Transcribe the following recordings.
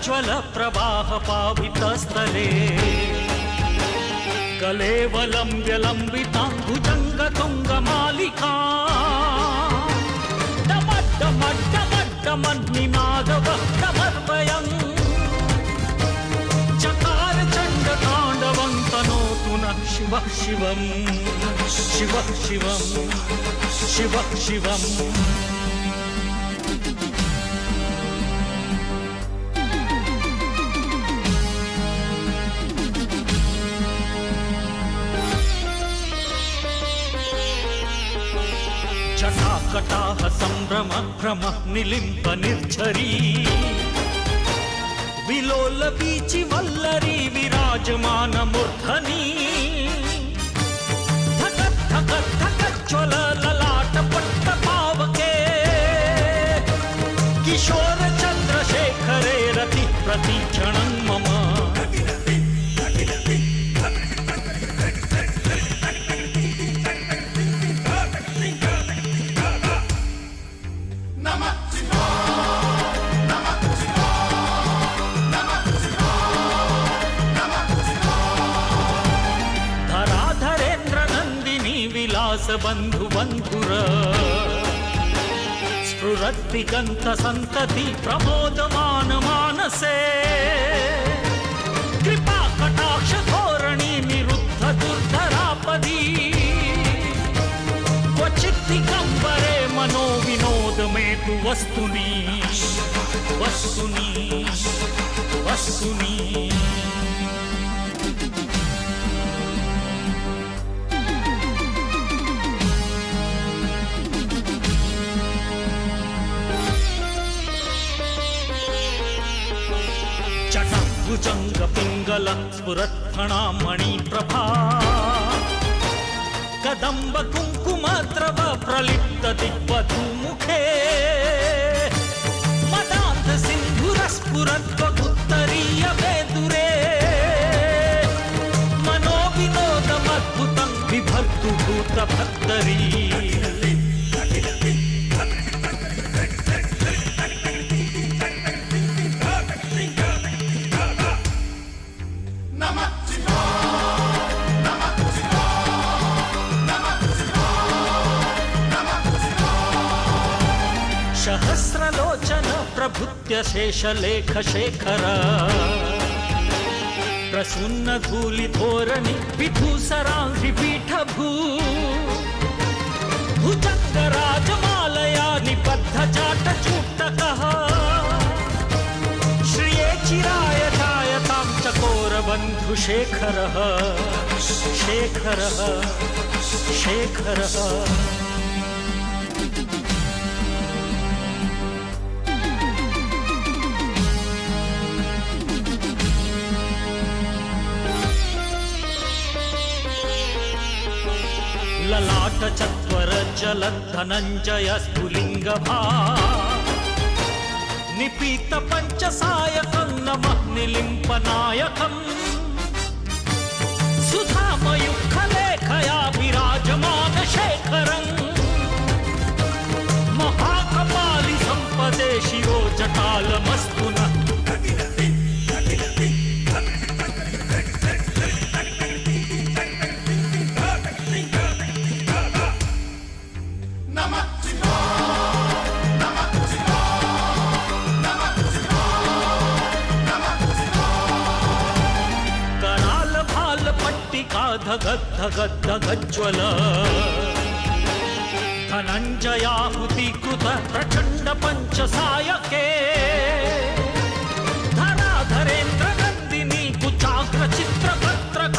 ज्वल प्रवाह पावितस्थले कलेवलम्ब्य लम्बिताम्बुजङ्ग तुङ्गमालिका डमड्डमड्डमड्डमन्निनादवक्त्रमर्वयम् चकार चण्ड ताण्डवं तनोतु नः शिवः शिवं शिवः शिवं शिवः शिवम् जटाकटाह संभ्रम भ्रम निलिम्ब निर्झरी विलोल वीचि वल्लरी विराजमान मूर्धनि धगत् धगत् धगत् ज्वल ललाट पट्ट पावके किशोर चंद्रशेखरे रति प्रतीक्षणं मम बंधु बंधुर स्फुरद्दिगंत संतति प्रमोदमान मानसे कृपा कटाक्ष धोरणी निरुद्ध दुर्धरापदी क्वचित् दिगंबरे मनो विनोद में तु वस्तुनि वस्तुनि वस्तुनि भुजंग पिंगल स्फुरत्फणामणि प्रभा कदंब कुंकुमद्रव प्रलिप्त दिग्वधू मुखे मदान्ध सिंधुर स्फुरत्वगुत्तरीय वेदुरे मनो विनोदमद्भुतं बिभर्तु भूत भक्तरी सहस्रलोचन प्रभुत्य शेषलेख शेखर प्रसुन्न धूलि धोरणि विधूसरांघ्रि पीठभू भुजंग राजमालया निबद्ध जाट चूटकः श्रिये चिराय जायतां चकोर बंधु शेखरः शेखरः शेखरः ललाट चत्वर जलद धनंजय स्फुलिंग भा निपीत पंचसायकं नमः निलिम्पनायकम् सुधामयुखलेखया विराजमान शेखरं महाकपालि संपदे शिरो जटालमस्तु नः धगत् धगत् धगत् ज्वल धनंजयाहुतिकृत प्रचंड पंचसायके धराधरेन्द्र नंदिनी कुचाग्र चित्रपत्रक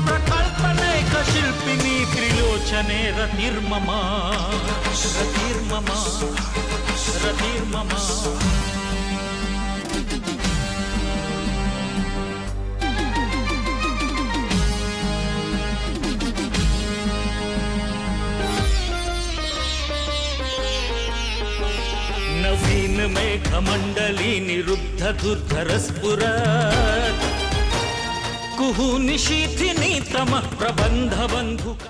प्रकल्पनेक शिल्पिनी त्रिलोचने रतिर्मम रतिर्मम रतिर्मम नवीन मेघमंडली निरुद्ध दुर्धर स्फुरत् कुहू निशीथिनी तमः प्रबंध बंधु।